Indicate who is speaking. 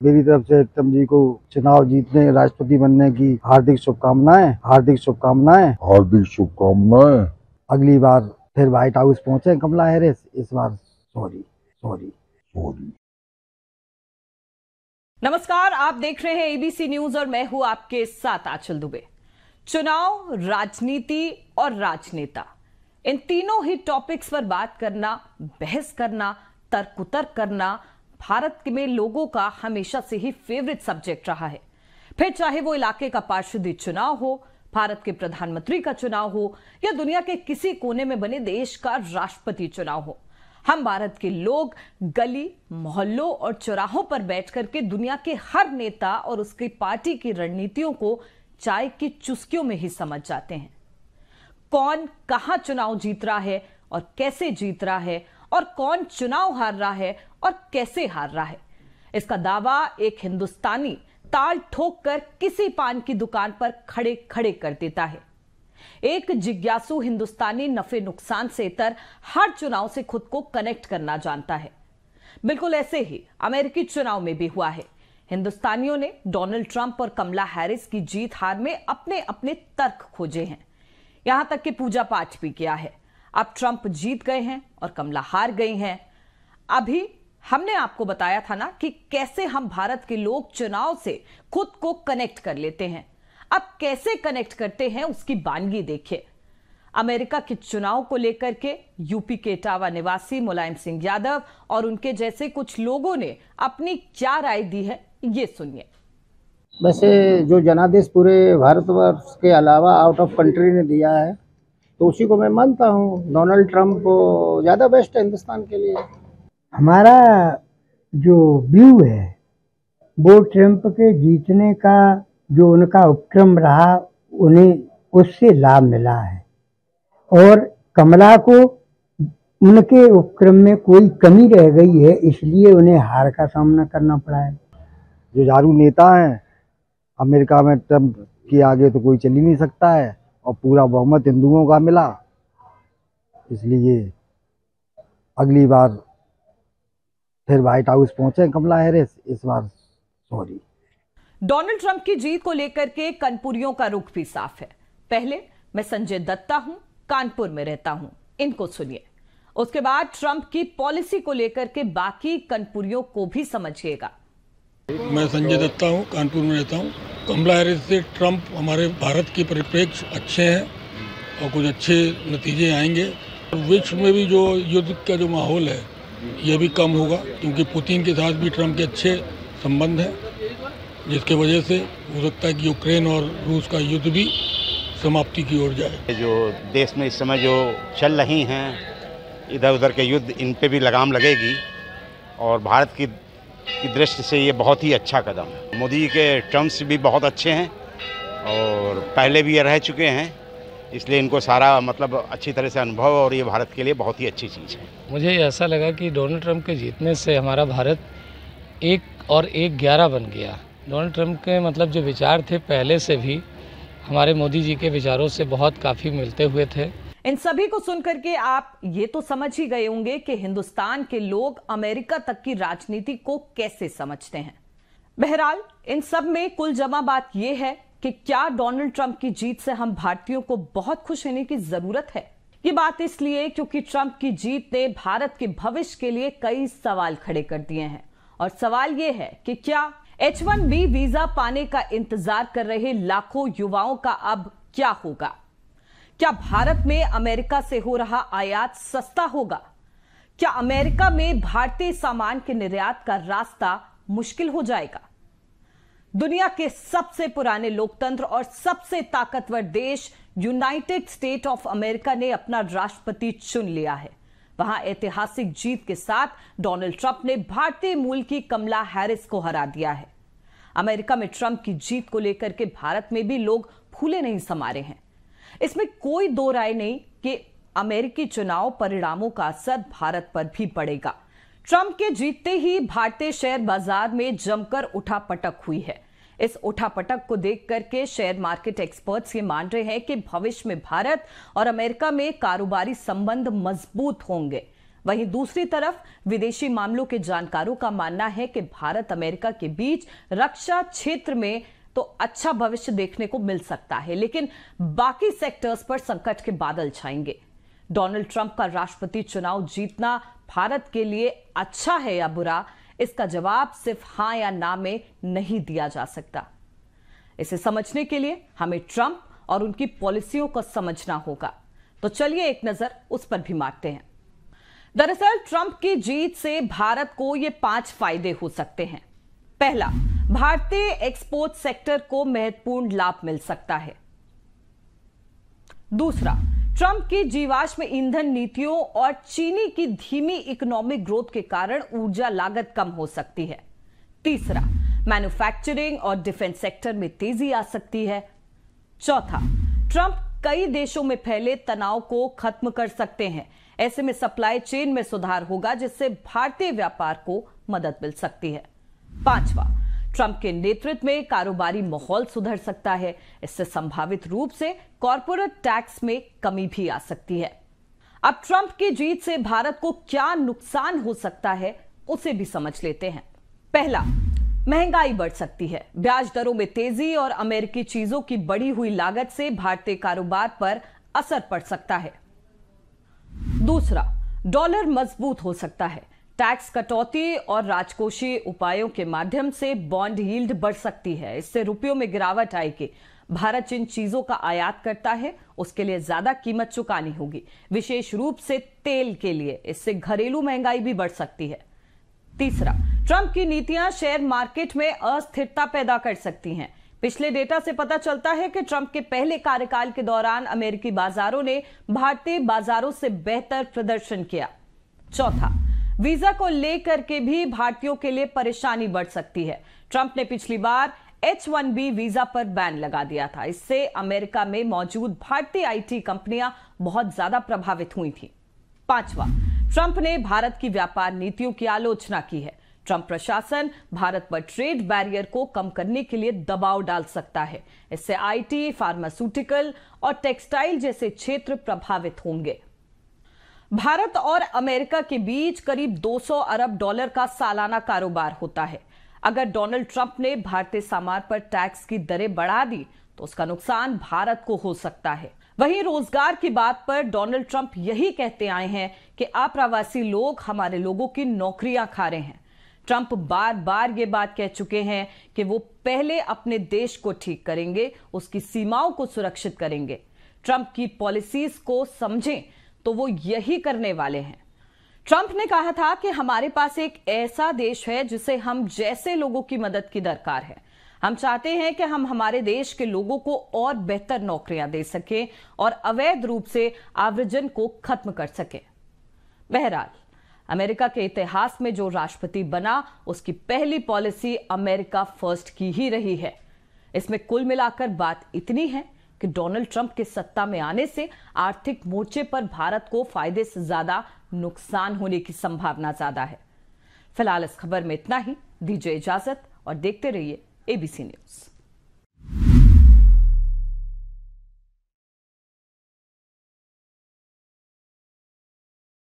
Speaker 1: मेरी तरफ से ट्रम्प जी को चुनाव जीतने, राष्ट्रपति बनने की हार्दिक शुभकामनाएं। हार्दिक शुभकामनाएं।
Speaker 2: हार्दिक शुभकामनाएं।
Speaker 1: अगली बार फिर व्हाइट हाउस पहुंचे कमला हैरिस, इस बार सॉरी।
Speaker 3: नमस्कार, आप देख रहे हैं एबीसी न्यूज और मैं हूं आपके साथ आंचल दुबे। चुनाव, राजनीति और राजनेता, इन तीनों ही टॉपिक्स पर बात करना, बहस करना, तर्क करना भारत में लोगों का हमेशा से ही फेवरेट सब्जेक्ट रहा है। फिर चाहे वो इलाके का पार्षदी चुनाव हो, भारत के प्रधानमंत्री का चुनाव हो या दुनिया के किसी कोने में बने देश का राष्ट्रपति चुनाव हो, हम भारत के लोग गली, मोहल्लों और चौराहों पर बैठ करके दुनिया के हर नेता और उसकी पार्टी की रणनीतियों को चाय की चुस्कियों में ही समझ जाते हैं। कौन कहां चुनाव जीत रहा है और कैसे जीत रहा है, और कौन चुनाव हार रहा है और कैसे हार रहा है, इसका दावा एक हिंदुस्तानी ताल ठोक कर किसी पान की दुकान पर खड़े खड़े कर देता है। एक जिज्ञासु हिंदुस्तानी नफे नुकसान से इतर हर चुनाव से खुद को कनेक्ट करना जानता है। बिल्कुल ऐसे ही अमेरिकी चुनाव में भी हुआ है। हिंदुस्तानियों ने डोनाल्ड ट्रंप और कमला हैरिस की जीत हार में अपने अपने तर्क खोजे हैं, यहां तक कि पूजा पाठ भी किया है। अब ट्रंप जीत गए हैं और कमला हार गई हैं। अभी हमने आपको बताया था ना कि कैसे हम भारत के लोग चुनाव से खुद को कनेक्ट कर लेते हैं। अब कैसे कनेक्ट करते हैं उसकी बानगी देखिए। अमेरिका के चुनाव को लेकर के यूपी के इटावा निवासी मुलायम सिंह यादव और उनके जैसे कुछ लोगों ने अपनी क्या राय दी है, ये सुनिए।
Speaker 4: वैसे जो जनादेश पूरे भारतवर्ष के अलावा आउट ऑफ कंट्री ने दिया है तो उसी को मैं मानता हूँ। डोनाल्ड ट्रंप ज़्यादा बेस्ट है हिंदुस्तान के लिए।
Speaker 5: हमारा जो व्यू है वो ट्रंप के जीतने का जो उनका उपक्रम रहा, उन्हें उससे लाभ मिला है और कमला को उनके उपक्रम में कोई कमी रह गई है, इसलिए उन्हें हार का सामना करना पड़ा है।
Speaker 1: जो झाड़ू नेता हैं अमेरिका में, ट्रंप के आगे तो कोई चल ही नहीं सकता है और पूरा बहुमत हिंदुओं का मिला, इसलिए अगली बार फिर व्हाइट हाउस पहुंचे कमला हैरिस, इस बार सॉरी।
Speaker 3: डोनाल्ड ट्रंप की जीत को लेकर के कानपुरियों का रुख भी साफ है। पहले मैं संजय दत्ता हूं, कानपुर में रहता हूं, इनको सुनिए। उसके बाद ट्रंप की पॉलिसी को लेकर के बाकी कानपुरियों को भी समझिएगा।
Speaker 6: मैं संजय दत्ता हूं, कानपुर में रहता हूं। कमला हैरिस से ट्रंप हमारे भारत के परिप्रेक्ष्य अच्छे हैं और कुछ अच्छे नतीजे आएंगे। विश्व में भी जो युद्ध का जो माहौल है ये भी कम होगा, क्योंकि पुतिन के साथ भी ट्रंप के अच्छे संबंध हैं, जिसके वजह से हो सकता है कि यूक्रेन और रूस का युद्ध भी समाप्ति की ओर जाए।
Speaker 7: जो देश में इस समय जो चल रही हैं इधर उधर के युद्ध, इन पे भी लगाम लगेगी और भारत की दृष्टि से ये बहुत ही अच्छा कदम है। मोदी जी के टर्म्स भी बहुत अच्छे हैं और पहले भी ये रह चुके हैं, इसलिए इनको सारा मतलब अच्छी तरह से अनुभव, और ये भारत के लिए बहुत ही अच्छी चीज़ है।
Speaker 8: मुझे ऐसा लगा कि डोनाल्ड ट्रंप के जीतने से हमारा भारत 1-11 बन गया। डोनाल्ड ट्रंप के मतलब जो विचार थे पहले से भी हमारे मोदी जी के विचारों से बहुत काफ़ी मिलते हुए थे।
Speaker 3: इन सभी को सुनकर के आप ये तो समझ ही गए होंगे कि हिंदुस्तान के लोग अमेरिका तक की राजनीति को कैसे समझते हैं। बहरहाल इन सब में कुल जमा बात यह है कि क्या डोनाल्ड ट्रंप की जीत से हम भारतीयों को बहुत खुश होने की जरूरत है। ये बात इसलिए क्योंकि ट्रंप की जीत ने भारत के भविष्य के लिए कई सवाल खड़े कर दिए हैं, और सवाल ये है कि क्या H-1B वीजा पाने का इंतजार कर रहे लाखों युवाओं का अब क्या होगा। क्या भारत में अमेरिका से हो रहा आयात सस्ता होगा। क्या अमेरिका में भारतीय सामान के निर्यात का रास्ता मुश्किल हो जाएगा। दुनिया के सबसे पुराने लोकतंत्र और सबसे ताकतवर देश यूनाइटेड स्टेट ऑफ अमेरिका ने अपना राष्ट्रपति चुन लिया है। वहां ऐतिहासिक जीत के साथ डोनाल्ड ट्रंप ने भारतीय मूल की कमला हैरिस को हरा दिया है। अमेरिका में ट्रंप की जीत को लेकर के भारत में भी लोग फूले नहीं समा रहे हैं। इसमें कोई दो राय नहीं कि अमेरिकी चुनाव परिणामों का असर भारत पर भी पड़ेगा। ट्रंप के जीतते ही भारतीय शेयर बाजार में जमकर उठापटक हुई है। इस उठापटक को देख करके शेयर मार्केट एक्सपर्ट्स ये मान रहे हैं कि भविष्य में भारत और अमेरिका में कारोबारी संबंध मजबूत होंगे। वहीं दूसरी तरफ विदेशी मामलों के जानकारों का मानना है कि भारत अमेरिका के बीच रक्षा क्षेत्र में तो अच्छा भविष्य देखने को मिल सकता है, लेकिन बाकी सेक्टर्स पर संकट के बादल छाएंगे। डोनाल्ड ट्रंप का राष्ट्रपति चुनाव जीतना भारत के लिए अच्छा है या बुरा, इसका जवाब सिर्फ हां या ना में नहीं दिया जा सकता। इसे समझने के लिए हमें ट्रंप और उनकी पॉलिसियों को समझना होगा। तो चलिए एक नजर उस पर भी मारते हैं। दरअसल ट्रंप की जीत से भारत को ये 5 फायदे हो सकते हैं। पहला, भारतीय एक्सपोर्ट सेक्टर को महत्वपूर्ण लाभ मिल सकता है। दूसरा, ट्रंप की जीवाश्म ईंधन नीतियों और चीनी की धीमी इकोनॉमिक ग्रोथ के कारण ऊर्जा लागत कम हो सकती है। तीसरा, मैन्युफैक्चरिंग और डिफेंस सेक्टर में तेजी आ सकती है। चौथा, ट्रंप कई देशों में फैले तनाव को खत्म कर सकते हैं। ऐसे में सप्लाई चेन में सुधार होगा, जिससे भारतीय व्यापार को मदद मिल सकती है। पांचवा, ट्रंप के नेतृत्व में कारोबारी माहौल सुधर सकता है। इससे संभावित रूप से कॉर्पोरेट टैक्स में कमी भी आ सकती है। अब ट्रंप की जीत से भारत को क्या नुकसान हो सकता है, उसे भी समझ लेते हैं। पहला, महंगाई बढ़ सकती है। ब्याज दरों में तेजी और अमेरिकी चीजों की बढ़ी हुई लागत से भारतीय कारोबार पर असर पड़ सकता है। दूसरा, डॉलर मजबूत हो सकता है। टैक्स कटौती और राजकोषीय उपायों के माध्यम से बॉन्ड यील्ड बढ़ सकती है। इससे रुपयों में गिरावट आएगी। भारत जिन चीजों का आयात करता है उसके लिए ज्यादा कीमत चुकानी होगी, विशेष रूप से तेल के लिए। इससे घरेलू महंगाई भी बढ़ सकती है। तीसरा, ट्रंप की नीतियां शेयर मार्केट में अस्थिरता पैदा कर सकती हैं। पिछले डेटा से पता चलता है कि ट्रंप के पहले कार्यकाल के दौरान अमेरिकी बाजारों ने भारतीय बाजारों से बेहतर प्रदर्शन किया। चौथा, वीजा को लेकर के भी भारतीयों के लिए परेशानी बढ़ सकती है। ट्रंप ने पिछली बार H-1B वीजा पर बैन लगा दिया था। इससे अमेरिका में मौजूद भारतीय IT कंपनियां बहुत ज्यादा प्रभावित हुई थी। पांचवा, ट्रंप ने भारत की व्यापार नीतियों की आलोचना की है। ट्रंप प्रशासन भारत पर ट्रेड बैरियर को कम करने के लिए दबाव डाल सकता है। इससे IT, फार्मास्यूटिकल और टेक्सटाइल जैसे क्षेत्र प्रभावित होंगे। भारत और अमेरिका के बीच करीब 200 अरब डॉलर का सालाना कारोबार होता है। अगर डोनाल्ड ट्रंप ने भारतीय सामान पर टैक्स की दरें बढ़ा दी तो उसका नुकसान भारत को हो सकता है। वहीं रोजगार की बात पर डोनाल्ड ट्रंप यही कहते आए हैं कि अप्रवासी लोग हमारे लोगों की नौकरियां खा रहे हैं। ट्रंप बार बार ये बात कह चुके हैं कि वो पहले अपने देश को ठीक करेंगे, उसकी सीमाओं को सुरक्षित करेंगे। ट्रंप की पॉलिसीज को समझें तो वो यही करने वाले हैं। ट्रंप ने कहा था कि हमारे पास एक ऐसा देश है जिसे हम जैसे लोगों की मदद की दरकार है। हम चाहते हैं कि हम हमारे देश के लोगों को और बेहतर नौकरियां दे सकें और अवैध रूप से आव्रजन को खत्म कर सकें। बहरहाल, अमेरिका के इतिहास में जो राष्ट्रपति बना उसकी पहली पॉलिसी अमेरिका फर्स्ट की ही रही है। इसमें कुल मिलाकर बात इतनी है कि डोनाल्ड ट्रंप के सत्ता में आने से आर्थिक मोर्चे पर भारत को फायदे से ज्यादा नुकसान होने की संभावना ज्यादा है। फिलहाल इस खबर में इतना ही। दीजिए इजाजत और देखते रहिए ABC न्यूज।